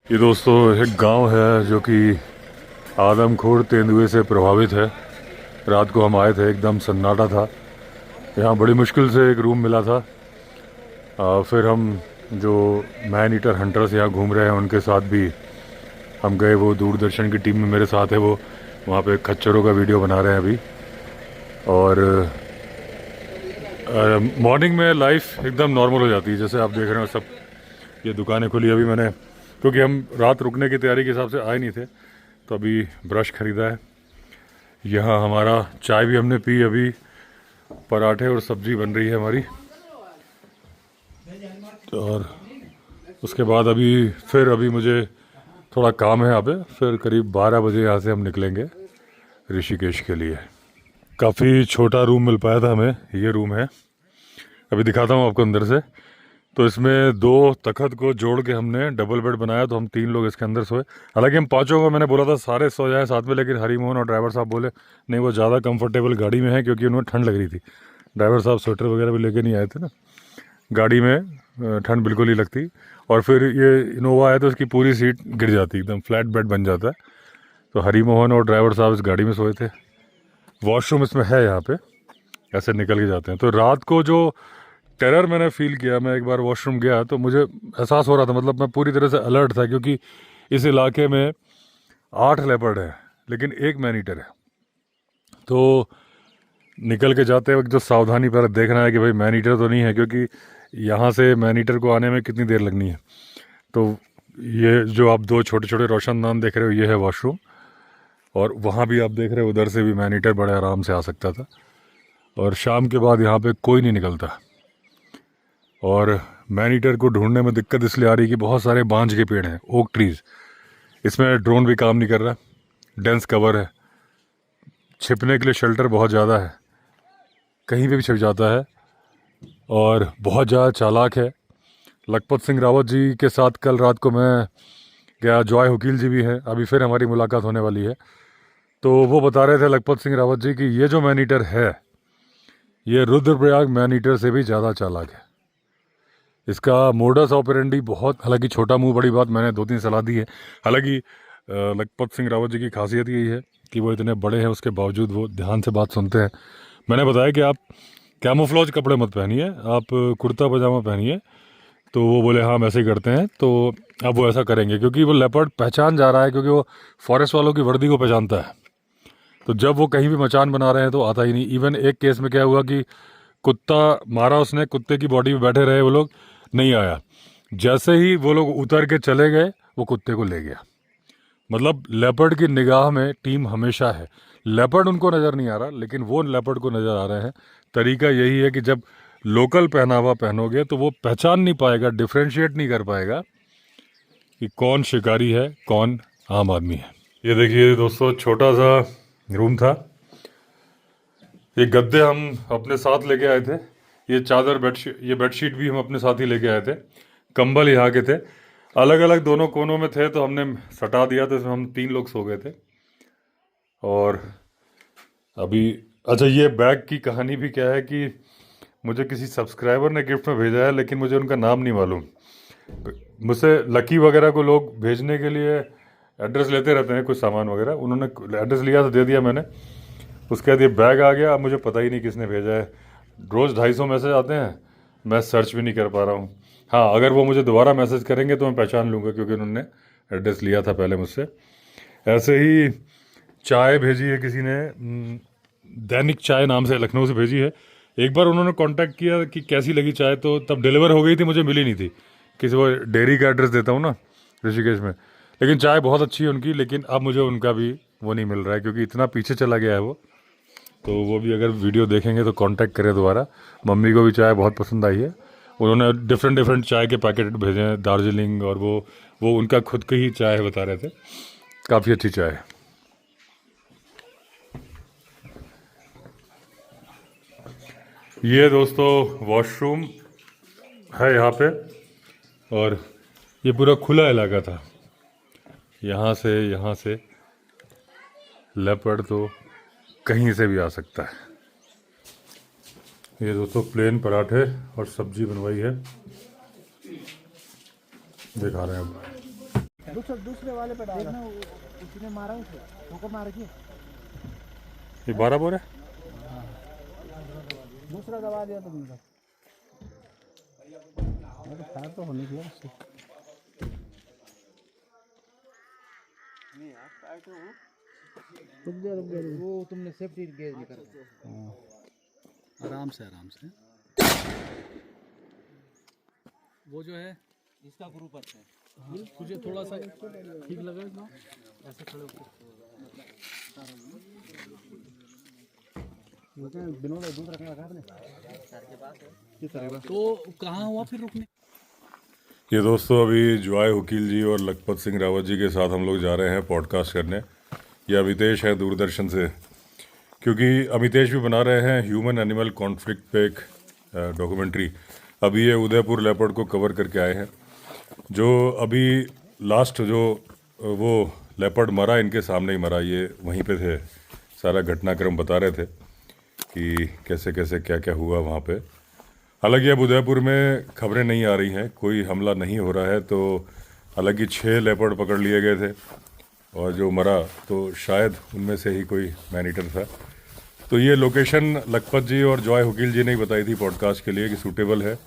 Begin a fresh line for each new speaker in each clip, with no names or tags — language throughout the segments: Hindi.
ये दोस्तों एक गांव है जो कि आदमखोर तेंदुए से प्रभावित है। रात को हम आए थे, एकदम सन्नाटा था। यहाँ बड़ी मुश्किल से एक रूम मिला था। फिर हम जो मैन ईटर हंटर्स यहाँ घूम रहे हैं उनके साथ भी हम गए। वो दूरदर्शन की टीम में मेरे साथ है। वो वहाँ पे खच्चरों का वीडियो बना रहे हैं अभी। और मॉर्निंग में लाइफ एकदम नॉर्मल हो जाती है, जैसे आप देख रहे हो। सब ये दुकानें खुली अभी मैंने, क्योंकि हम रात रुकने की तैयारी के हिसाब से आए नहीं थे, तो अभी ब्रश ख़रीदा है। यहाँ हमारा चाय भी हमने पी अभी। पराठे और सब्ज़ी बन रही है हमारी। और उसके बाद अभी मुझे थोड़ा काम है यहाँ पे। फिर करीब 12 बजे यहाँ से हम निकलेंगे ऋषिकेश के लिए। काफ़ी छोटा रूम मिल पाया था हमें। ये रूम है, अभी दिखाता हूँ आपको अंदर से। तो इसमें 2 तखत को जोड़ के हमने डबल बेड बनाया, तो हम 3 लोग इसके अंदर सोए। हालांकि हम 5 को मैंने बोला था सारे सो जाए साथ में, लेकिन हरिमोहन और ड्राइवर साहब बोले नहीं, वो ज़्यादा कंफर्टेबल गाड़ी में है, क्योंकि उन्हें ठंड लग रही थी। ड्राइवर साहब स्वेटर वगैरह भी लेके नहीं आए थे ना, गाड़ी में ठंड बिल्कुल नहीं लगती। और फिर ये इनोवा है तो इसकी पूरी सीट गिर जाती है, एकदम फ्लैट बेड बन जाता है। तो हरिमोहन और ड्राइवर साहब इस गाड़ी में सोए थे। वॉशरूम इसमें है यहाँ पे, ऐसे निकल के जाते हैं। तो रात को जो टेरर मैंने फील किया, मैं एक बार वॉशरूम गया तो मुझे एहसास हो रहा था, मतलब मैं पूरी तरह से अलर्ट था, क्योंकि इस इलाके में 8 लेपर्ड है लेकिन 1 मैन ईटर है। तो निकल के जाते वक्त जो सावधानी पहले देखना है कि भाई मैन ईटर तो नहीं है, क्योंकि यहाँ से मैन ईटर को आने में कितनी देर लगनी है। तो ये जो आप 2 छोटे छोटे रोशनदान देख रहे हो, ये है वॉशरूम। और वहाँ भी आप देख रहे हो, उधर से भी मैन ईटर बड़े आराम से आ सकता था। और शाम के बाद यहाँ पे कोई नहीं निकलता। और मैन ईटर को ढूंढने में दिक्कत इसलिए आ रही है कि बहुत सारे बांज के पेड़ हैं, ओक ट्रीज। इसमें ड्रोन भी काम नहीं कर रहा, डेंस कवर है। छिपने के लिए शेल्टर बहुत ज़्यादा है, कहीं पे भी छिप जाता है। और बहुत ज़्यादा चालाक है। लखपत सिंह रावत जी के साथ कल रात को मैं गया, जॉय वकील जी भी हैं, अभी फिर हमारी मुलाकात होने वाली है। तो वो बता रहे थे लखपत सिंह रावत जी कि ये जो मैन ईटर है, ये रुद्रप्रयाग मैन ईटर से भी ज़्यादा चालाक है। इसका मोडस ऑपरेंडी बहुत, हालांकि छोटा मुंह बड़ी बात, मैंने 2-3 सलाह दी है। हालांकि लखपत सिंह रावत जी की खासियत यही है कि वो इतने बड़े हैं, उसके बावजूद वो ध्यान से बात सुनते हैं। मैंने बताया कि आप कैमोफ्लेज कपड़े मत पहनिए, आप कुर्ता पजामा पहनिए। तो वो बोले हाँ हम ऐसे ही करते हैं। तो अब वो ऐसा करेंगे, क्योंकि वो लेपर्ड पहचान जा रहा है, क्योंकि वो फॉरेस्ट वालों की वर्दी को पहचानता है। तो जब वो कहीं भी मचान बना रहे हैं तो आता ही नहीं। इवन एक केस में क्या हुआ कि कुत्ता मारा उसने, कुत्ते की बॉडी में बैठे रहे वो लोग, नहीं आया। जैसे ही वो लोग उतर के चले गए, वो कुत्ते को ले गया। मतलब लेपर्ड की निगाह में टीम हमेशा है। लेपर्ड उनको नज़र नहीं आ रहा, लेकिन वो लेपर्ड को नज़र आ रहे हैं। तरीका यही है कि जब लोकल पहनावा पहनोगे तो वो पहचान नहीं पाएगा, डिफ्रेंशिएट नहीं कर पाएगा कि कौन शिकारी है कौन आम आदमी है। ये देखिए दोस्तों, छोटा सा रूम था। ये गद्दे हम अपने साथ लेके आए थे। ये चादर बेडशीट, ये बेडशीट भी हम अपने साथ ही लेके आए थे। कंबल यहाँ के थे, अलग अलग दोनों कोनों में थे, तो हमने सटा दिया, तो इसमें हम 3 लोग सो गए थे। और अभी अच्छा, ये बैग की कहानी भी क्या है कि मुझे किसी सब्सक्राइबर ने गिफ्ट में भेजा है, लेकिन मुझे उनका नाम नहीं मालूम। मुझसे लकी वगैरह को लोग भेजने के लिए एड्रेस लेते रहते हैं, कुछ सामान वगैरह। उन्होंने एड्रेस लिया तो दे दिया मैंने। उसके बाद ये बैग आ गया, अब मुझे पता ही नहीं किसने भेजा है। रोज़ 250 मैसेज आते हैं, मैं सर्च भी नहीं कर पा रहा हूँ। हाँ, अगर वो मुझे दोबारा मैसेज करेंगे तो मैं पहचान लूँगा, क्योंकि उन्होंने एड्रेस लिया था पहले मुझसे। ऐसे ही चाय भेजी है किसी ने, दैनिक चाय नाम से, लखनऊ से भेजी है। एक बार उन्होंने कांटेक्ट किया कि कैसी लगी चाय, तो तब डिलीवर हो गई थी, मुझे मिली नहीं थी। किसी को डेयरी का एड्रेस देता हूँ ना ऋषिकेश में, लेकिन चाय बहुत अच्छी है उनकी। लेकिन अब मुझे उनका भी वो नहीं मिल रहा है, क्योंकि इतना पीछे चला गया है वो। तो वो भी अगर वीडियो देखेंगे तो कांटेक्ट करें दोबारा। मम्मी को भी चाय बहुत पसंद आई है। उन्होंने डिफरेंट डिफरेंट चाय के पैकेट भेजे हैं, दार्जिलिंग, और वो उनका खुद की ही चाय बता रहे थे, काफ़ी अच्छी चाय है। ये दोस्तों वॉशरूम है यहाँ पे, और ये पूरा खुला इलाका था। यहाँ से लेपर्ड तो कहीं से भी आ सकता है। ये दोस्तों प्लेन पराठे और सब्जी बनवाई है, दिखा रहे हैं अब।
दूसरे वाले पे डालना, उसने मारा उसे, वो मार के
ये 12 बोर है।
दूसरा दबा दिया तुमने तो फायर तो होने दिया उससे। रुक जा वो तुमने सेफ्टी गेज नहीं करा।
आराम से वो जो है इसका ग्रुप अच्छा है, तुझे थोड़ा सा ठीक लगा ना ऐसे खड़े होकर।
विनोद दूध रखने लगा आपने
तो कहाँ हुआ फिर रुकने।
ये दोस्तों अभी जॉय वकील जी और लखपत सिंह रावत जी के साथ हम लोग जा रहे हैं पॉडकास्ट करने। ये अमितेश है दूरदर्शन से, क्योंकि अमितेश भी बना रहे हैं ह्यूमन एनिमल कॉन्फ्लिक्ट पे एक डॉक्यूमेंट्री। अभी ये उदयपुर लेपर्ड को कवर करके आए हैं, जो अभी लास्ट जो वो लेपर्ड मरा इनके सामने ही मरा। ये वहीं पे थे, सारा घटनाक्रम बता रहे थे कि कैसे कैसे क्या क्या हुआ वहाँ पे। हालांकि अब उदयपुर में खबरें नहीं आ रही हैं, कोई हमला नहीं हो रहा है। तो हालांकि 6 लेपर्ड पकड़ लिए गए थे और जो मरा तो शायद उनमें से ही कोई मैन ईटर था। तो ये लोकेशन लखपत जी और जॉय वकील जी ने ही बताई थी पॉडकास्ट के लिए कि सूटेबल है,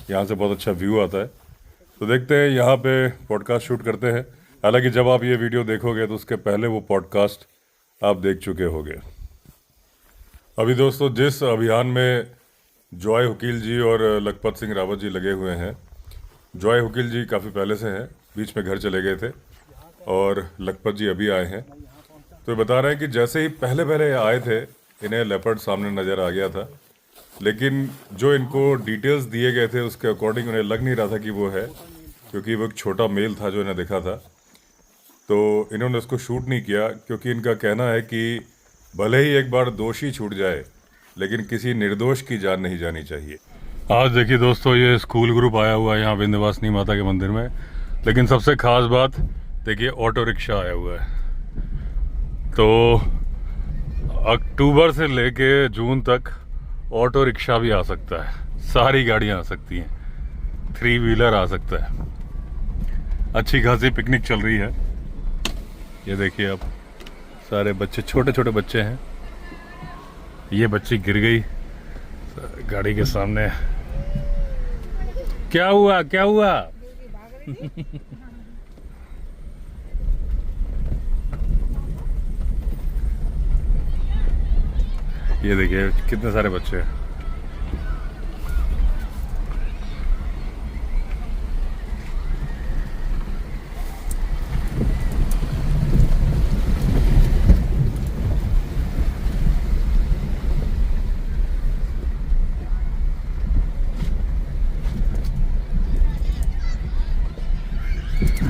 यहाँ से बहुत अच्छा व्यू आता है। तो देखते हैं, यहाँ पे पॉडकास्ट शूट करते हैं। हालांकि जब आप ये वीडियो देखोगे तो उसके पहले वो पॉडकास्ट आप देख चुके होंगे। अभी दोस्तों जिस अभियान में जॉय वकील जी और लखपत सिंह रावत जी लगे हुए हैं, जॉय वकील जी काफ़ी पहले से हैं, बीच में घर चले गए थे और लखपत जी अभी आए हैं। तो बता रहे हैं कि जैसे ही पहले पहले आए थे इन्हें लेपर्ड सामने नज़र आ गया था, लेकिन जो इनको डिटेल्स दिए गए थे उसके अकॉर्डिंग उन्हें लग नहीं रहा था कि वो है, क्योंकि वो एक छोटा मेल था जो इन्हें दिखा था। तो इन्होंने उसको शूट नहीं किया, क्योंकि इनका कहना है कि भले ही एक बार दोषी छूट जाए लेकिन किसी निर्दोष की जान नहीं जानी चाहिए। आज देखिए दोस्तों, ये स्कूल ग्रुप आया हुआ है यहाँ विंध्यवासिनी माता के मंदिर में। लेकिन सबसे खास बात देखिए, ऑटो रिक्शा आया हुआ है। तो अक्टूबर से लेके जून तक ऑटो रिक्शा भी आ सकता है, सारी गाड़ियाँ आ सकती हैं, 3 व्हीलर आ सकता है। अच्छी खासी पिकनिक चल रही है। ये देखिए अब सारे बच्चे, छोटे छोटे बच्चे हैं। ये बच्ची गिर गई गाड़ी के सामने। क्या हुआ क्या हुआ? ये देखिए कितने सारे बच्चे हैं।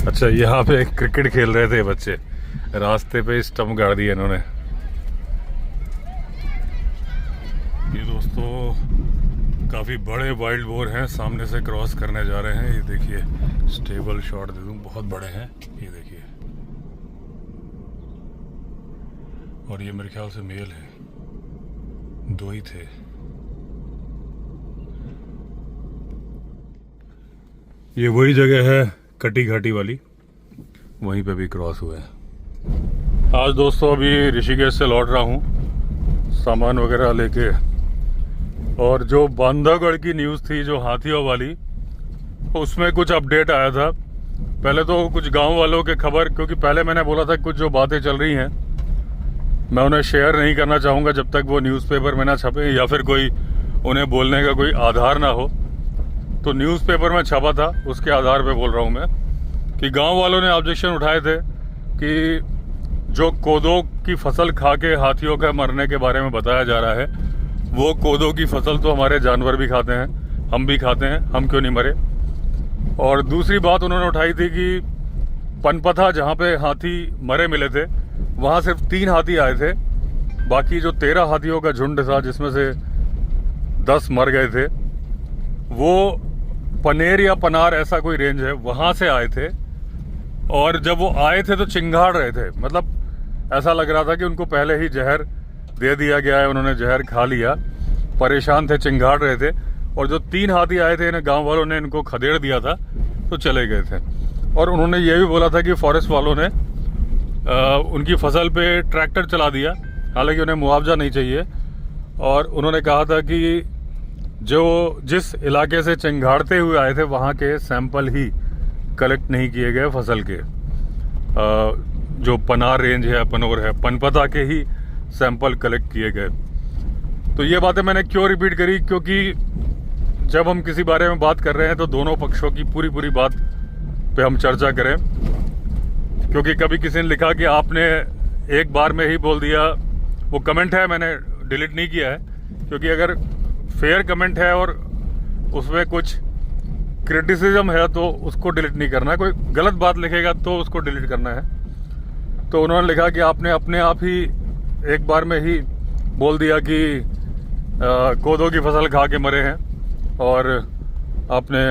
अच्छा, यहाँ पे क्रिकेट खेल रहे थे बच्चे, रास्ते पे स्टंप गाड़ दिया इन्होंने। ये दोस्तों काफ़ी बड़े वाइल्ड बोर हैं, सामने से क्रॉस करने जा रहे हैं। ये देखिए, स्टेबल शॉट दे दूं, बहुत बड़े हैं। ये देखिए, और ये मेरे ख्याल से मेल है, 2 ही थे। ये वही जगह है कटी घाटी वाली, वहीं पे भी क्रॉस हुआ है। आज दोस्तों अभी ऋषिकेश से लौट रहा हूँ सामान वगैरह लेके, और जो बांधवगढ़ की न्यूज़ थी जो हाथियों वाली, उसमें कुछ अपडेट आया था। पहले तो कुछ गांव वालों के खबर, क्योंकि पहले मैंने बोला था कुछ जो बातें चल रही हैं मैं उन्हें शेयर नहीं करना चाहूँगा जब तक वो न्यूज़पेपर में ना छपे या फिर कोई उन्हें बोलने का कोई आधार ना हो। तो न्यूज़पेपर में छपा था, उसके आधार पे बोल रहा हूँ मैं, कि गांव वालों ने ऑब्जेक्शन उठाए थे कि जो कोदो की फसल खा के हाथियों का मरने के बारे में बताया जा रहा है, वो कोदो की फसल तो हमारे जानवर भी खाते हैं, हम भी खाते हैं, हम क्यों नहीं मरे। और दूसरी बात उन्होंने उठाई थी कि पनपथा जहाँ पे हाथी मरे मिले थे, वहाँ सिर्फ 3 हाथी आए थे, बाकी जो 13 हाथियों का झुंड था जिसमें से 10 मर गए थे, वो पनेर या पनार ऐसा कोई रेंज है वहाँ से आए थे। और जब वो आए थे तो चिंगाड़ रहे थे, मतलब ऐसा लग रहा था कि उनको पहले ही जहर दे दिया गया है, उन्होंने जहर खा लिया, परेशान थे, चिंगाड़ रहे थे। और जो 3 हाथी आए थे, गांव वालों ने इनको खदेड़ दिया था तो चले गए थे। और उन्होंने ये भी बोला था कि फॉरेस्ट वालों ने उनकी फसल पे ट्रैक्टर चला दिया, हालांकि उन्हें मुआवजा नहीं चाहिए। और उन्होंने कहा था कि जो जिस इलाके से चिंगाड़ते हुए आए थे वहाँ के सैंपल ही कलेक्ट नहीं किए गए फसल के। जो पनार रेंज है, पनोर है, पनपता के ही सैंपल कलेक्ट किए गए। तो ये बातें मैंने क्यों रिपीट करी, क्योंकि जब हम किसी बारे में बात कर रहे हैं तो दोनों पक्षों की पूरी बात पे हम चर्चा करें। क्योंकि कभी किसी ने लिखा कि आपने एक बार में ही बोल दिया, वो कमेंट है, मैंने डिलीट नहीं किया है, क्योंकि अगर फेयर कमेंट है और उसमें कुछ क्रिटिसिज्म है तो उसको डिलीट नहीं करना है। कोई गलत बात लिखेगा तो उसको डिलीट करना है। तो उन्होंने लिखा कि आपने अपने आप ही एक बार में ही बोल दिया कि कोदो की फसल खा के मरे हैं, और आपने,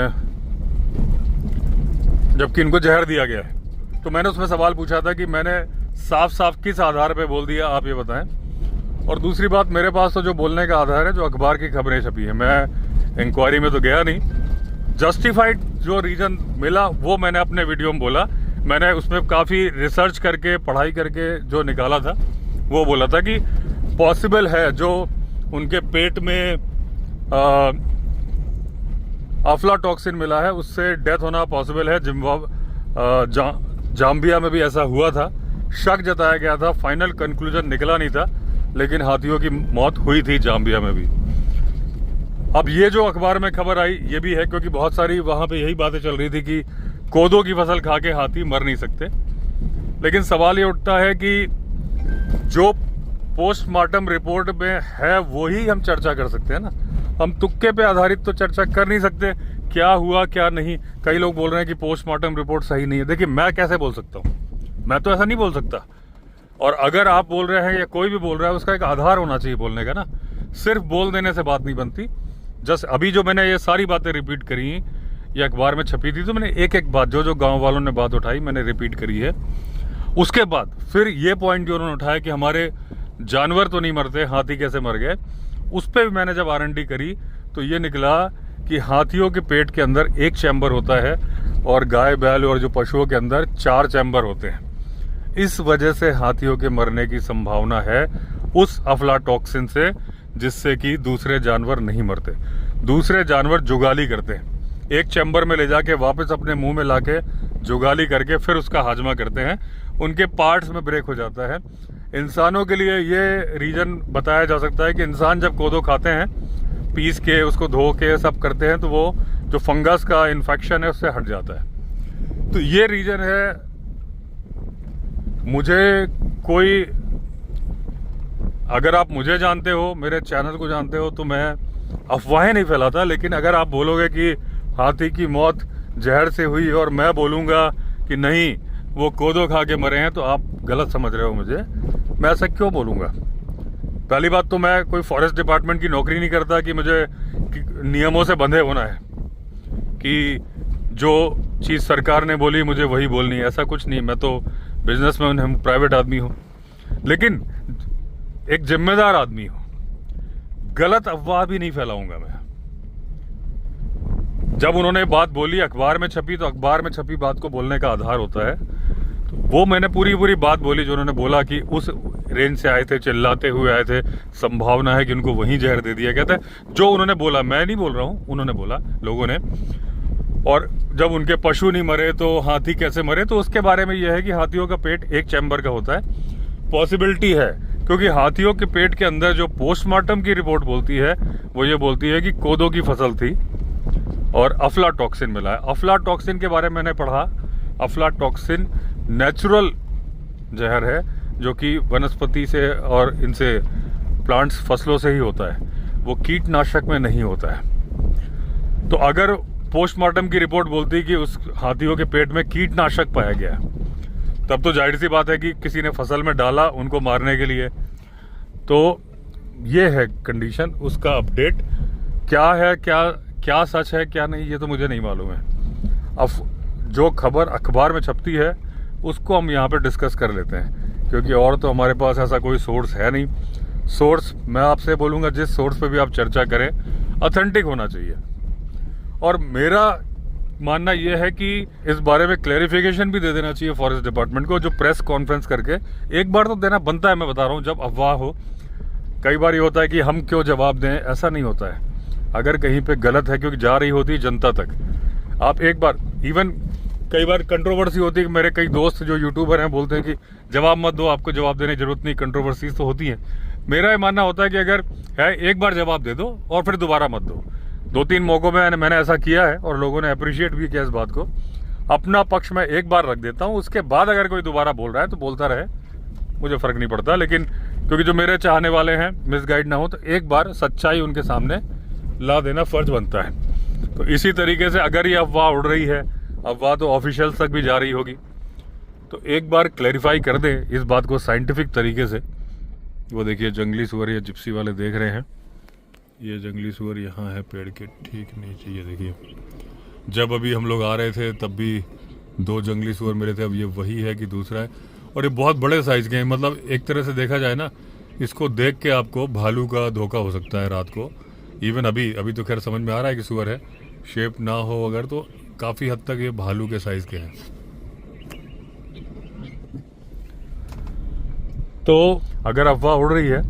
जबकि इनको जहर दिया गया है। तो मैंने उसमें सवाल पूछा था कि मैंने साफ साफ किस आधार पे बोल दिया, आप ये बताएं। और दूसरी बात, मेरे पास तो जो बोलने का आधार है जो अखबार की खबरें छपी है, मैं इंक्वायरी में तो गया नहीं। जस्टिफाइड जो रीजन मिला वो मैंने अपने वीडियो में बोला। मैंने उसमें काफ़ी रिसर्च करके, पढ़ाई करके जो निकाला था वो बोला था कि पॉसिबल है जो उनके पेट में अफ्लाटॉक्सिन मिला है उससे डेथ होना पॉसिबल है। जाम्बिया में भी ऐसा हुआ था, शक जताया गया था, फाइनल कंक्लूजन निकला नहीं था, लेकिन हाथियों की मौत हुई थी जाम्बिया में भी। अब ये जो अखबार में खबर आई ये भी है क्योंकि बहुत सारी वहाँ पे यही बातें चल रही थी कि कोदो की फसल खा के हाथी मर नहीं सकते। लेकिन सवाल ये उठता है कि जो पोस्टमार्टम रिपोर्ट में है वही हम चर्चा कर सकते हैं ना, हम तुक्के पे आधारित तो चर्चा कर नहीं सकते क्या हुआ क्या नहीं। कई लोग बोल रहे हैं कि पोस्टमार्टम रिपोर्ट सही नहीं है। देखिए, मैं कैसे बोल सकता हूँ, मैं तो ऐसा नहीं बोल सकता। और अगर आप बोल रहे हैं या कोई भी बोल रहा है, उसका एक आधार होना चाहिए बोलने का ना, सिर्फ बोल देने से बात नहीं बनती। जस्ट अभी जो मैंने ये सारी बातें रिपीट करी, ये अखबार में छपी थी, तो मैंने एक एक बात जो गांव वालों ने बात उठाई मैंने रिपीट करी है। उसके बाद फिर ये पॉइंट जो उन्होंने उठाया कि हमारे जानवर तो नहीं मरते, हाथी कैसे मर गए, उस पर भी मैंने जब R&D करी तो ये निकला कि हाथियों के पेट के अंदर एक चैम्बर होता है और गाय बैल और जो पशुओं के अंदर 4 चैम्बर होते हैं। इस वजह से हाथियों के मरने की संभावना है उस अफ्लाटॉक्सिन से, जिससे कि दूसरे जानवर नहीं मरते। दूसरे जानवर जुगाली करते हैं, एक चैम्बर में ले जाके वापस अपने मुंह में लाके जुगाली करके फिर उसका हाजमा करते हैं, उनके पार्ट्स में ब्रेक हो जाता है। इंसानों के लिए ये रीजन बताया जा सकता है कि इंसान जब कोदो खाते हैं, पीस के उसको धो के सब करते हैं, तो वो जो फंगस का इन्फेक्शन है उससे हट जाता है। तो ये रीजन है। मुझे कोई, अगर आप मुझे जानते हो, मेरे चैनल को जानते हो, तो मैं अफवाहें नहीं फैलाता। लेकिन अगर आप बोलोगे कि हाथी की मौत जहर से हुई और मैं बोलूँगा कि नहीं वो कोदो खा के मरे हैं, तो आप गलत समझ रहे हो मुझे। मैं ऐसा क्यों बोलूँगा? पहली बात तो मैं कोई फॉरेस्ट डिपार्टमेंट की नौकरी नहीं करता कि मुझे नियमों से बंधे होना है कि जो चीज़ सरकार ने बोली मुझे वही बोलनी है, ऐसा कुछ नहीं। मैं तो बिजनेसमैन हूँ, प्राइवेट आदमी हूँ, लेकिन एक जिम्मेदार आदमी हूँ। गलत अफवाह भी नहीं फैलाऊंगा मैं। जब उन्होंने बात बोली, अखबार में छपी, तो अखबार में छपी बात को बोलने का आधार होता है। तो वो मैंने पूरी बात बोली जो उन्होंने बोला कि उस रेंज से आए थे, चिल्लाते हुए आए थे, संभावना है कि उनको वहीं जहर दे दिया गया था। जो उन्होंने बोला, मैं नहीं बोल रहा हूँ, उन्होंने बोला, लोगों ने। और जब उनके पशु नहीं मरे तो हाथी कैसे मरे, तो उसके बारे में यह है कि हाथियों का पेट एक चैम्बर का होता है। पॉसिबिलिटी है, क्योंकि हाथियों के पेट के अंदर जो पोस्टमार्टम की रिपोर्ट बोलती है वो ये बोलती है कि कोदो की फसल थी और अफ्लाटॉक्सिन मिला है। अफ्लाटॉक्सिन के बारे में मैंने पढ़ा, अफ्लाटॉक्सिन नेचुरल जहर है जो कि वनस्पति से और इनसे प्लांट्स, फसलों से ही होता है, वो कीटनाशक में नहीं होता है। तो अगर पोस्टमार्टम की रिपोर्ट बोलती कि उस हाथियों के पेट में कीटनाशक पाया गया, तब तो जाहिर सी बात है कि किसी ने फसल में डाला उनको मारने के लिए। तो ये है कंडीशन। उसका अपडेट क्या है, क्या सच है क्या नहीं, ये तो मुझे नहीं मालूम है। अब जो खबर अखबार में छपती है उसको हम यहाँ पे डिस्कस कर लेते हैं, क्योंकि और तो हमारे पास ऐसा कोई सोर्स है नहीं। सोर्स मैं आपसे बोलूँगा, जिस सोर्स पे भी आप चर्चा करें ऑथेंटिक होना चाहिए। और मेरा मानना ये है कि इस बारे में क्लैरिफिकेशन भी दे देना चाहिए फॉरेस्ट डिपार्टमेंट को, जो प्रेस कॉन्फ्रेंस करके एक बार तो देना बनता है। मैं बता रहा हूँ, जब अफवाह हो, कई बार ये होता है कि हम क्यों जवाब दें, ऐसा नहीं होता है। अगर कहीं पे गलत है, क्योंकि जा रही होती है जनता तक, आप एक बार, इवन कई बार कंट्रोवर्सी होती है कि मेरे कई दोस्त जो यूट्यूबर हैं बोलते हैं कि जवाब मत दो, आपको जवाब देने की जरूरत नहीं, कंट्रोवर्सीज तो होती है। मेरा ये मानना होता है कि अगर है, एक बार जवाब दे दो और फिर दोबारा मत दो। 2-3 मौकों में मैंने ऐसा किया है और लोगों ने अप्रिशिएट भी किया इस बात को। अपना पक्ष मैं एक बार रख देता हूँ, उसके बाद अगर कोई दोबारा बोल रहा है तो बोलता रहे, मुझे फ़र्क नहीं पड़ता। लेकिन क्योंकि जो मेरे चाहने वाले हैं मिसगाइड ना हो, तो एक बार सच्चाई उनके सामने ला देना फ़र्ज बनता है। तो इसी तरीके से अगर ये अफवाह उड़ रही है, अफवाह तो ऑफिशियल तक भी जा रही होगी, तो एक बार क्लैरिफाई कर दें इस बात को साइंटिफिक तरीके से। वो देखिए जंगली सुअर, ये जिप्सी वाले देख रहे हैं, ये जंगली सुअर यहाँ है पेड़ के ठीक नीचे। ये देखिए, जब अभी हम लोग आ रहे थे तब भी 2 जंगली सुअर मिले थे, अब ये वही है कि दूसरा है। और ये बहुत बड़े साइज़ के हैं, मतलब एक तरह से देखा जाए ना, इसको देख के आपको भालू का धोखा हो सकता है रात को। इवन अभी तो खैर समझ में आ रहा है कि सुअर है, शेप ना हो अगर तो काफ़ी हद तक ये भालू के साइज़ के हैं। तो अगर अफवाह उड़ रही है,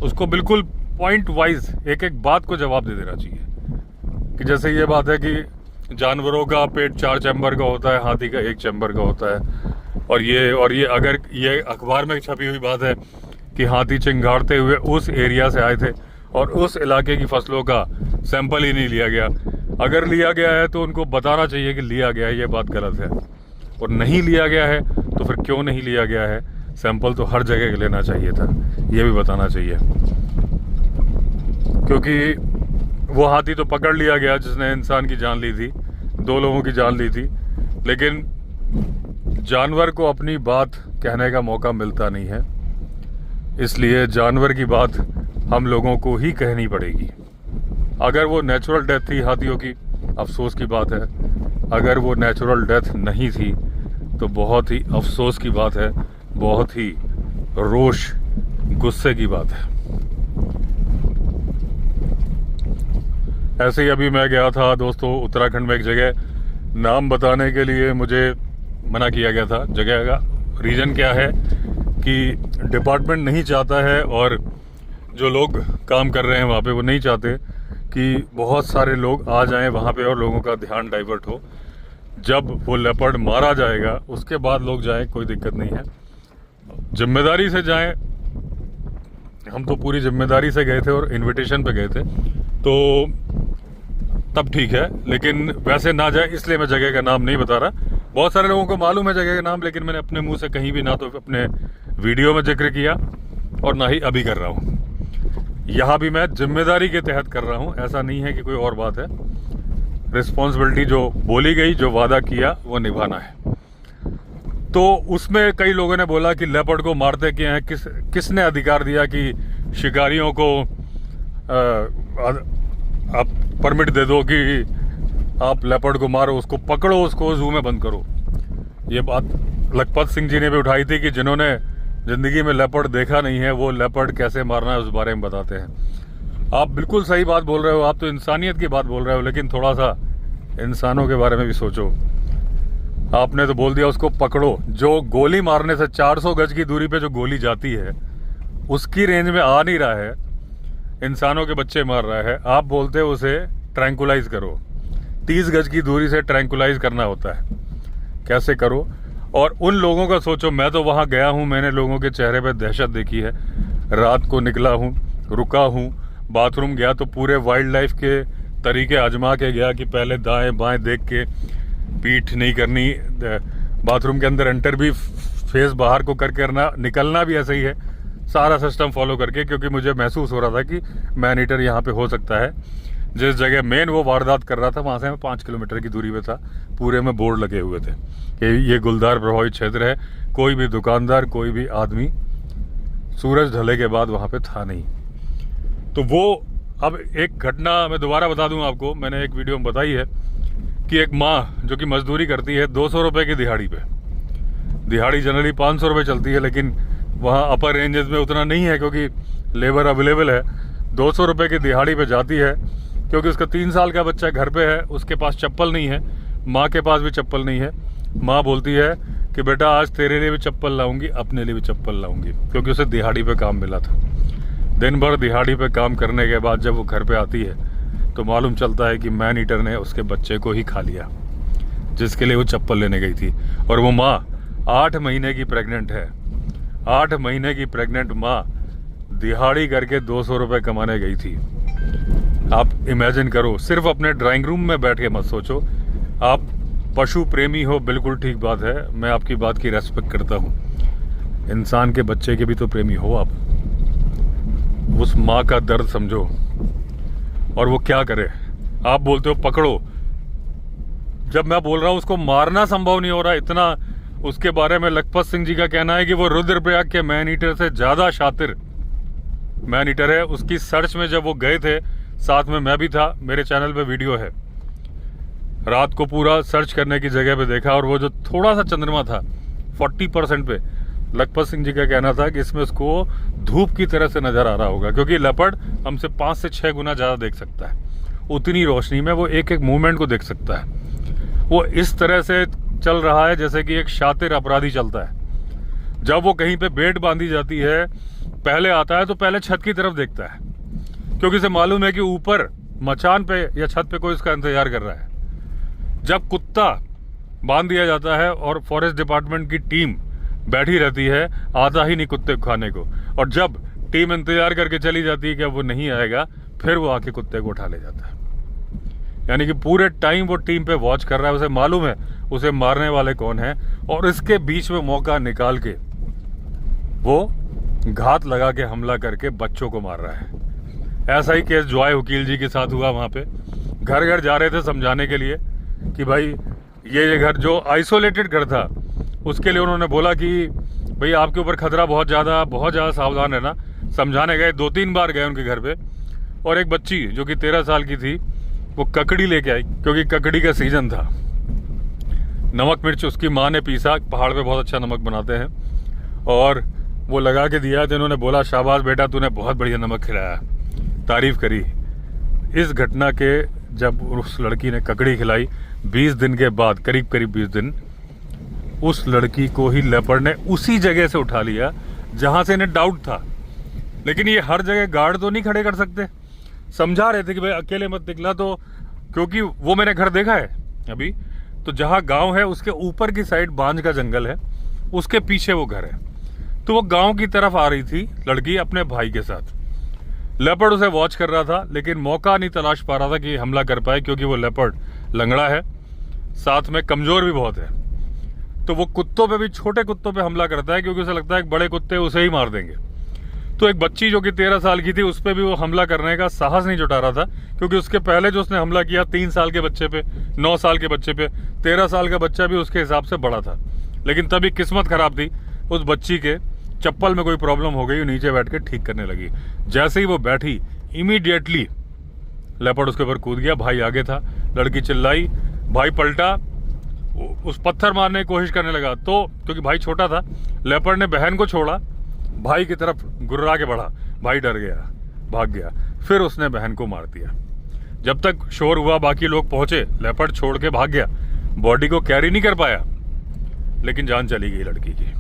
उसको बिल्कुल पॉइंट वाइज एक एक बात को जवाब दे देना चाहिए। कि जैसे ये बात है कि जानवरों का पेट 4 चैम्बर का होता है, हाथी का 1 चैम्बर का होता है। और ये अगर ये अखबार में छपी हुई बात है कि हाथी चिंगाड़ते हुए उस एरिया से आए थे और उस इलाके की फसलों का सैंपल ही नहीं लिया गया। अगर लिया गया है तो उनको बताना चाहिए कि लिया गया है, ये बात गलत है। और नहीं लिया गया है तो फिर क्यों नहीं लिया गया है, सैंपल तो हर जगह लेना चाहिए था, ये भी बताना चाहिए। क्योंकि वो हाथी तो पकड़ लिया गया जिसने इंसान की जान ली थी, 2 लोगों की जान ली थी, लेकिन जानवर को अपनी बात कहने का मौका मिलता नहीं है। इसलिए जानवर की बात हम लोगों को ही कहनी पड़ेगी। अगर वो नेचुरल डेथ थी हाथियों की, अफसोस की बात है। अगर वो नेचुरल डेथ नहीं थी तो बहुत ही अफसोस की बात है, बहुत ही रोष गुस्से की बात है। ऐसे ही अभी मैं गया था दोस्तों उत्तराखंड में एक जगह, नाम बताने के लिए मुझे मना किया गया था। जगह का रीज़न क्या है कि डिपार्टमेंट नहीं चाहता है और जो लोग काम कर रहे हैं वहाँ पे वो नहीं चाहते कि बहुत सारे लोग आ जाएं वहाँ पे और लोगों का ध्यान डाइवर्ट हो। जब वो लेपर्ड मारा जाएगा उसके बाद लोग जाएं, कोई दिक्कत नहीं है, जिम्मेदारी से जाएं। हम तो पूरी जिम्मेदारी से गए थे और इनविटेशन पे गए थे, तो तब ठीक है, लेकिन वैसे ना जाए, इसलिए मैं जगह का नाम नहीं बता रहा। बहुत सारे लोगों को मालूम है जगह का नाम, लेकिन मैंने अपने मुंह से कहीं भी ना तो अपने वीडियो में जिक्र किया और ना ही अभी कर रहा हूँ। यहाँ भी मैं जिम्मेदारी के तहत कर रहा हूँ, ऐसा नहीं है कि कोई और बात है। रिस्पॉन्सिबिलिटी जो बोली गई, जो वादा किया, वो निभाना है। तो उसमें कई लोगों ने बोला कि लेपर्ड को मारते क्यों हैं, किसने अधिकार दिया कि शिकारियों को आप परमिट दे दो कि आप लेपर्ड को मारो, उसको पकड़ो, उसको जू में बंद करो। ये बात लखपत सिंह जी ने भी उठाई थी कि जिन्होंने ज़िंदगी में लेपर्ड देखा नहीं है वो लेपर्ड कैसे मारना है उस बारे में बताते हैं। आप बिल्कुल सही बात बोल रहे हो, आप तो इंसानियत की बात बोल रहे हो, लेकिन थोड़ा सा इंसानों के बारे में भी सोचो। आपने तो बोल दिया उसको पकड़ो, जो गोली मारने से 400 गज की दूरी पे जो गोली जाती है उसकी रेंज में आ नहीं रहा है, इंसानों के बच्चे मार रहा है, आप बोलते हो उसे ट्रैंकुलाइज करो। 30 गज की दूरी से ट्रैंकुलाइज करना होता है, कैसे करो। और उन लोगों का सोचो, मैं तो वहाँ गया हूँ, मैंने लोगों के चेहरे पे दहशत देखी है। रात को निकला हूँ, रुका हूँ, बाथरूम गया तो पूरे वाइल्ड लाइफ के तरीके आजमा के गया कि पहले दाएं बाएं देख के, पीठ नहीं करनी, बाथरूम के अंदर एंटर भी फेस बाहर को करके करना, निकलना भी ऐसे ही है, सारा सिस्टम फॉलो करके, क्योंकि मुझे महसूस हो रहा था कि मैन ईटर यहाँ पे हो सकता है। जिस जगह मेन वो वारदात कर रहा था वहाँ से मैं 5 किलोमीटर की दूरी पे था, पूरे में बोर्ड लगे हुए थे कि ये गुलदार प्रभावित क्षेत्र है, कोई भी दुकानदार, कोई भी आदमी सूरज ढले के बाद वहाँ पे था नहीं। तो वो अब एक घटना मैं दोबारा बता दूं आपको, मैंने एक वीडियो में बताई है कि एक माँ जो कि मजदूरी करती है 200 रुपये की दिहाड़ी पे, दिहाड़ी जनरली 500 रुपये चलती है, लेकिन वहाँ अपर रेंजेस में उतना नहीं है क्योंकि लेबर अवेलेबल है। 200 रुपये की दिहाड़ी पे जाती है क्योंकि उसका 3 साल का बच्चा घर पे है, उसके पास चप्पल नहीं है, माँ के पास भी चप्पल नहीं है। माँ बोलती है कि बेटा आज तेरे लिए भी चप्पल लाऊंगी, अपने लिए भी चप्पल लाऊंगी, क्योंकि उसे दिहाड़ी पे काम मिला था। दिन भर दिहाड़ी पे काम करने के बाद जब वो घर पे आती है तो मालूम चलता है कि मैन ईटर ने उसके बच्चे को ही खा लिया, जिसके लिए वो चप्पल लेने गई थी। और वो माँ 8 महीने की प्रेग्नेंट है। 8 महीने की प्रेग्नेंट माँ दिहाड़ी करके 200 रुपये कमाने गई थी। आप इमेजिन करो, सिर्फ अपने ड्राइंग रूम में बैठ के मत सोचो। आप पशु प्रेमी हो, बिल्कुल ठीक बात है, मैं आपकी बात की रेस्पेक्ट करता हूँ। इंसान के बच्चे के भी तो प्रेमी हो आप। उस माँ का दर्द समझो। और वो क्या करे, आप बोलते हो पकड़ो, जब मैं बोल रहा हूँ उसको मारना संभव नहीं हो रहा। इतना उसके बारे में लखपत सिंह जी का कहना है कि वो रुद्रप्रयाग के मैन ईटर से ज़्यादा शातिर मैन ईटर है। उसकी सर्च में जब वो गए थे, साथ में मैं भी था, मेरे चैनल पे वीडियो है, रात को पूरा सर्च करने की जगह पे देखा, और वो जो थोड़ा सा चंद्रमा था 40% पे, लखपत सिंह जी का कहना था कि इसमें उसको धूप की तरह से नजर आ रहा होगा, क्योंकि लेपर्ड हमसे 5 से 6 गुना ज़्यादा देख सकता है। उतनी रोशनी में वो एक एक मूवमेंट को देख सकता है। वो इस तरह से चल रहा है जैसे कि एक शातिर अपराधी चलता है। जब वो कहीं पे बेट बांधी जाती है, पहले आता है तो पहले छत की तरफ देखता है, क्योंकि उसे मालूम है कि ऊपर मचान पे या छत पे कोई उसका इंतजार कर रहा है। जब कुत्ता बांध दिया जाता है और फॉरेस्ट डिपार्टमेंट की टीम बैठी रहती है, आता ही नहीं कुत्ते को खाने को, और जब टीम इंतजार करके चली जाती है कि अब वो नहीं आएगा, फिर वो आके कुत्ते को उठा ले जाता है। यानी कि पूरे टाइम वो टीम पे वॉच कर रहा है। उसे मालूम है उसे मारने वाले कौन है, और इसके बीच में मौका निकाल के वो घात लगा के हमला करके बच्चों को मार रहा है। ऐसा ही केस जॉय वकील जी के साथ हुआ। वहाँ पे घर घर जा रहे थे समझाने के लिए कि भाई ये घर जो आइसोलेटेड घर था, उसके लिए उन्होंने बोला कि भाई आपके ऊपर खतरा बहुत ज़्यादा सावधान रहना। समझाने गए, 2-3 बार गए उनके घर पे, और एक बच्ची जो कि 13 साल की थी, वो ककड़ी लेके आई, क्योंकि ककड़ी का सीजन था। नमक मिर्च उसकी माँ ने पीसा, पहाड़ पे बहुत अच्छा नमक बनाते हैं, और वो लगा के दिया। तो इन्होंने बोला शाबाश बेटा, तूने बहुत बढ़िया नमक खिलाया, तारीफ करी। इस घटना के जब उस लड़की ने ककड़ी खिलाई, 20 दिन के बाद, करीब 20 दिन, उस लड़की को ही लेपर्ड ने उसी जगह से उठा लिया जहां से इन्हें डाउट था। लेकिन ये हर जगह गार्ड तो नहीं खड़े कर सकते। समझा रहे थे कि भाई अकेले मत निकला, तो क्योंकि वो मैंने घर देखा है अभी, तो जहाँ गांव है उसके ऊपर की साइड बांझ का जंगल है, उसके पीछे वो घर है। तो वो गांव की तरफ आ रही थी लड़की अपने भाई के साथ। लेपर्ड उसे वॉच कर रहा था, लेकिन मौका नहीं तलाश पा रहा था कि हमला कर पाए, क्योंकि वो लेपर्ड लंगड़ा है, साथ में कमजोर भी बहुत है। तो वो कुत्तों पे भी, छोटे कुत्तों पे हमला करता है, क्योंकि उसे लगता है कि बड़े कुत्ते उसे ही मार देंगे। तो एक बच्ची जो कि 13 साल की थी, उस पर भी वो हमला करने का साहस नहीं जुटा रहा था, क्योंकि उसके पहले जो उसने हमला किया 3 साल के बच्चे पे, 9 साल के बच्चे पे, 13 साल का बच्चा भी उसके हिसाब से बड़ा था। लेकिन तभी किस्मत खराब थी, उस बच्ची के चप्पल में कोई प्रॉब्लम हो गई, वो नीचे बैठ के ठीक करने लगी। जैसे ही वो बैठी, इमीडिएटली लेपर्ड उसके ऊपर कूद गया। भाई आगे था, लड़की चिल्लाई, भाई पलटा, उस पत्थर मारने की कोशिश करने लगा। तो क्योंकि भाई छोटा था, लेपर्ड ने बहन को छोड़ा, भाई की तरफ गुर्रा के बढ़ा। भाई डर गया, भाग गया, फिर उसने बहन को मार दिया। जब तक शोर हुआ, बाकी लोग पहुंचे, लेपर्ड छोड़ के भाग गया, बॉडी को कैरी नहीं कर पाया, लेकिन जान चली गई लड़की की।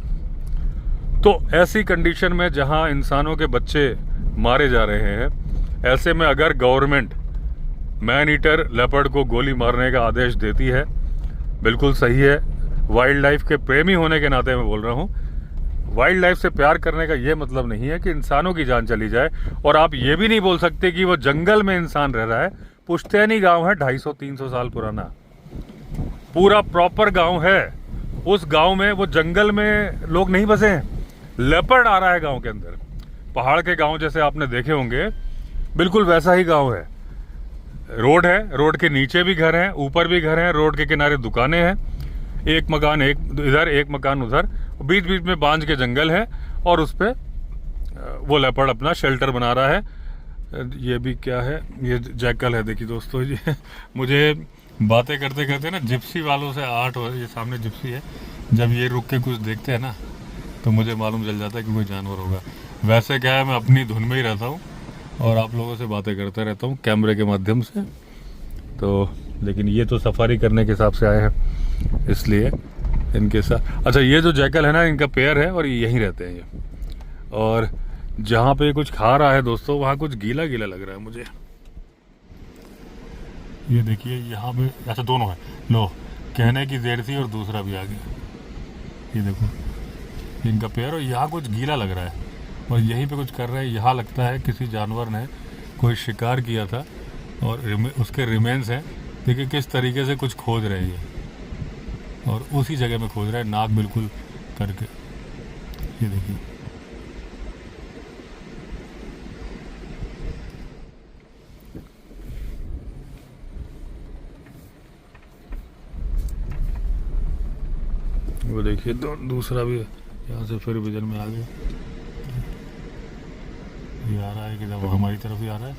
तो ऐसी कंडीशन में जहां इंसानों के बच्चे मारे जा रहे हैं, ऐसे में अगर गवर्नमेंट मैन ईटर लेपर्ड को गोली मारने का आदेश देती है, बिल्कुल सही है। वाइल्ड लाइफ के प्रेमी होने के नाते मैं बोल रहा हूँ, वाइल्ड लाइफ से प्यार करने का ये मतलब नहीं है कि इंसानों की जान चली जाए। और आप ये भी नहीं बोल सकते कि वो जंगल में इंसान रह रहा है। पुश्तैनी गांव है, 250-300 साल पुराना, पूरा प्रॉपर गांव है। उस गांव में, वो जंगल में लोग नहीं बसे हैं। लेपर्ड आ रहा है गांव के अंदर। पहाड़ के गांव जैसे आपने देखे होंगे, बिल्कुल वैसा ही गांव है। रोड है, रोड के नीचे भी घर हैं, ऊपर भी घर हैं, रोड के किनारे दुकानें हैं, एक मकान एक इधर, एक मकान उधर, बीच बीच में बांझ के जंगल है, और उस पे वो लेपर्ड अपना शेल्टर बना रहा है। ये भी क्या है, ये जैकल है। देखिए दोस्तों, ये मुझे बातें करते करते ना जिप्सी वालों से आर्ट हो, ये सामने जिप्सी है, जब ये रुक के कुछ देखते हैं ना, तो मुझे मालूम चल जाता है कि कोई जानवर होगा। वैसे क्या है, मैं अपनी धुन में ही रहता हूँ और आप लोगों से बातें करता रहता हूँ कैमरे के माध्यम से। तो लेकिन ये तो सफारी करने के हिसाब से आए हैं, इसलिए इनके साथ। अच्छा, ये जो जैकल है ना, इनका पेयर है और यहीं रहते हैं ये। और जहाँ पे कुछ खा रहा है दोस्तों, वहाँ कुछ गीला गीला लग रहा है मुझे। ये देखिए यहाँ पे, अच्छा दोनों है, लो कहने की देर थी और दूसरा भी आ गया। ये देखो इनका पेयर, और यहाँ कुछ गीला लग रहा है और यहीं पे कुछ कर रहा है। यहाँ लगता है किसी जानवर ने कोई शिकार किया था और उसके रिमेन्स हैं। देखिए किस तरीके से कुछ खोद रहे हैं ये, और उसी जगह में खोद रहा है, नाक बिल्कुल करके। ये देखिए वो, देखिए दूसरा भी यहाँ से फिर विजन में आ गया। ये आ रहा है कि वो हमारी तरफ ही आ रहा है।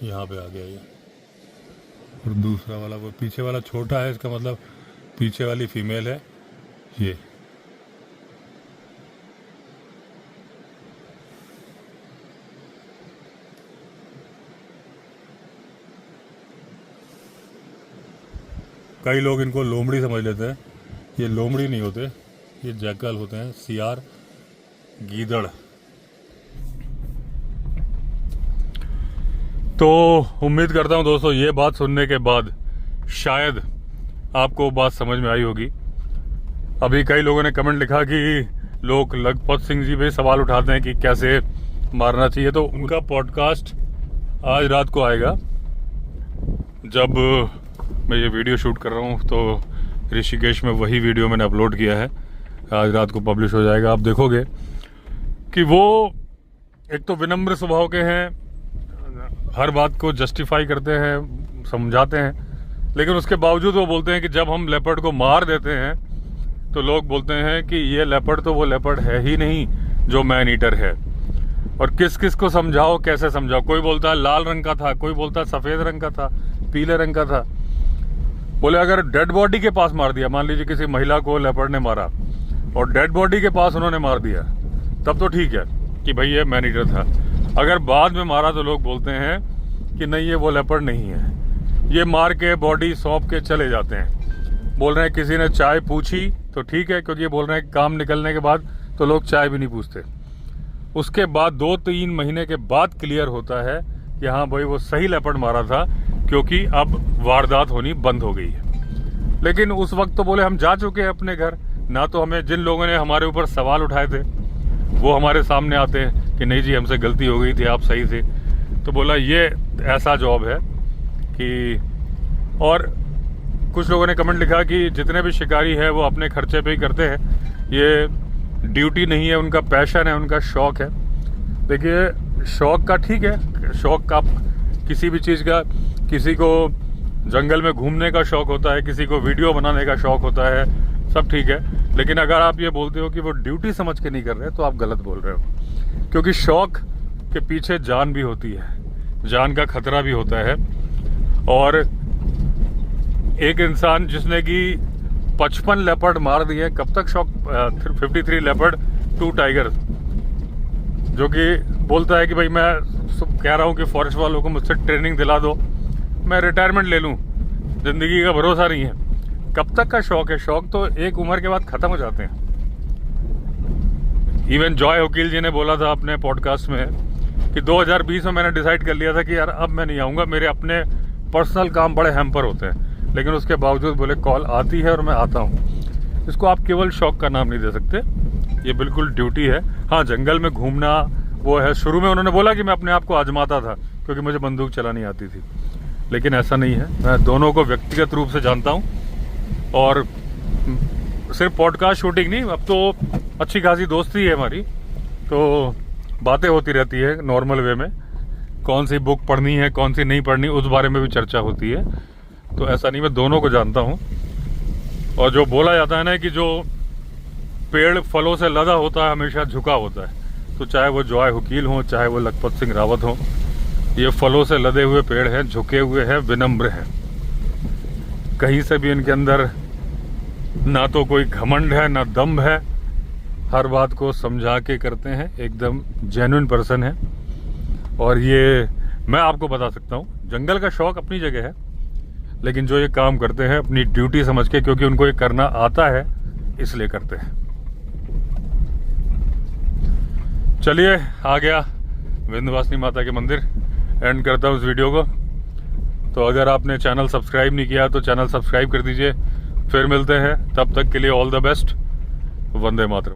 यहाँ पे आ गया ये, और दूसरा वाला वो पीछे वाला छोटा है, इसका मतलब पीछे वाली फीमेल है ये। कई लोग इनको लोमड़ी समझ लेते हैं, ये लोमड़ी नहीं होते, ये जैकल होते हैं, सियार गीदड़। तो उम्मीद करता हूं दोस्तों ये बात सुनने के बाद शायद आपको बात समझ में आई होगी। अभी कई लोगों ने कमेंट लिखा कि लोग लखपत सिंह जी पे सवाल उठाते हैं कि कैसे मारना चाहिए, तो उनका पॉडकास्ट आज रात को आएगा। जब मैं ये वीडियो शूट कर रहा हूँ तो ऋषिकेश में वही वीडियो मैंने अपलोड किया है, आज रात को पब्लिश हो जाएगा। आप देखोगे कि वो एक तो विनम्र स्वभाव के हैं, हर बात को जस्टिफाई करते हैं, समझाते हैं, लेकिन उसके बावजूद वो बोलते हैं कि जब हम लेपर्ड को मार देते हैं तो लोग बोलते हैं कि ये लेपर्ड तो वो लेपर्ड है ही नहीं जो मैन ईटर है। और किस किस को समझाओ, कैसे समझाओ। कोई बोलता है लाल रंग का था, कोई बोलता है सफ़ेद रंग का था, पीले रंग का था। बोले अगर डेड बॉडी के पास मार दिया, मान लीजिए किसी महिला को लेपर्ड ने मारा और डेड बॉडी के पास उन्होंने मार दिया, तब तो ठीक है कि भाई ये मैन ईटर था। अगर बाद में मारा तो लोग बोलते हैं कि नहीं ये वो लेपर्ड नहीं है, ये मार के बॉडी सौंप के चले जाते हैं। बोल रहे हैं किसी ने चाय पूछी तो ठीक है, क्योंकि ये बोल रहे हैं काम निकलने के बाद तो लोग चाय भी नहीं पूछते। उसके बाद 2-3 महीने के बाद क्लियर होता है कि हाँ भाई वो सही लेपर्ड मारा था, क्योंकि अब वारदात होनी बंद हो गई है। लेकिन उस वक्त तो बोले हम जा चुके हैं अपने घर, ना तो हमें जिन लोगों ने हमारे ऊपर सवाल उठाए थे वो हमारे सामने आते हैं कि नहीं जी हमसे गलती हो गई थी, आप सही थे। तो बोला ये ऐसा जॉब है कि, और कुछ लोगों ने कमेंट लिखा कि जितने भी शिकारी है वो अपने खर्चे पे ही करते हैं, ये ड्यूटी नहीं है, उनका पैशन है, उनका शौक है। देखिए शौक का ठीक है, शौक का किसी भी चीज़ का, किसी को जंगल में घूमने का शौक होता है, किसी को वीडियो बनाने का शौक होता है, सब ठीक है। लेकिन अगर आप ये बोलते हो कि वो ड्यूटी समझ के नहीं कर रहे तो आप गलत बोल रहे हो, क्योंकि शौक के पीछे जान भी होती है, जान का खतरा भी होता है। और एक इंसान जिसने कि 55 लेपर्ड मार दिए, कब तक शौक, 53 लेपर्ड 2 टाइगर, जो कि बोलता है कि भाई मैं कह रहा हूँ कि फॉरेस्ट वालों को मुझसे ट्रेनिंग दिला दो, मैं रिटायरमेंट ले लूँ, ज़िंदगी का भरोसा नहीं है। कब तक का शौक है? शौक तो एक उम्र के बाद ख़त्म हो जाते हैं। इवन जॉय वकील जी ने बोला था अपने पॉडकास्ट में कि 2020 में मैंने डिसाइड कर लिया था कि यार अब मैं नहीं आऊँगा, मेरे अपने पर्सनल काम बड़े हैम्पर होते हैं, लेकिन उसके बावजूद बोले कॉल आती है और मैं आता हूँ। इसको आप केवल शौक का नाम नहीं दे सकते, ये बिल्कुल ड्यूटी है। हाँ, जंगल में घूमना वो है। शुरू में उन्होंने बोला कि मैं अपने आप को आजमाता था क्योंकि मुझे बंदूक चलानी आती थी, लेकिन ऐसा नहीं है। मैं दोनों को व्यक्तिगत रूप से जानता हूँ, और सिर्फ पॉडकास्ट शूटिंग नहीं, अब तो अच्छी खासी दोस्ती है हमारी, तो बातें होती रहती है नॉर्मल वे में। कौन सी बुक पढ़नी है, कौन सी नहीं पढ़नी, उस बारे में भी चर्चा होती है। तो ऐसा नहीं, मैं दोनों को जानता हूँ। और जो बोला जाता है ना कि जो पेड़ फलों से लदा होता है हमेशा झुका होता है, तो चाहे वो जॉय वकील हो, चाहे वो लखपत सिंह रावत हो, ये फलों से लदे हुए पेड़ हैं, झुके हुए हैं, विनम्र हैं। कहीं से भी इनके अंदर ना तो कोई घमंड है ना दम्भ है, हर बात को समझा के करते हैं, एकदम जेन्युइन पर्सन है। और ये मैं आपको बता सकता हूँ, जंगल का शौक अपनी जगह है, लेकिन जो ये काम करते हैं अपनी ड्यूटी समझ के, क्योंकि उनको ये करना आता है इसलिए करते हैं। चलिए आ गया विंध्यवासिनी माता के मंदिर, एंड करता हूँ इस वीडियो को। तो अगर आपने चैनल सब्सक्राइब नहीं किया तो चैनल सब्सक्राइब कर दीजिए। फिर मिलते हैं, तब तक के लिए all the best. Vande Mataram.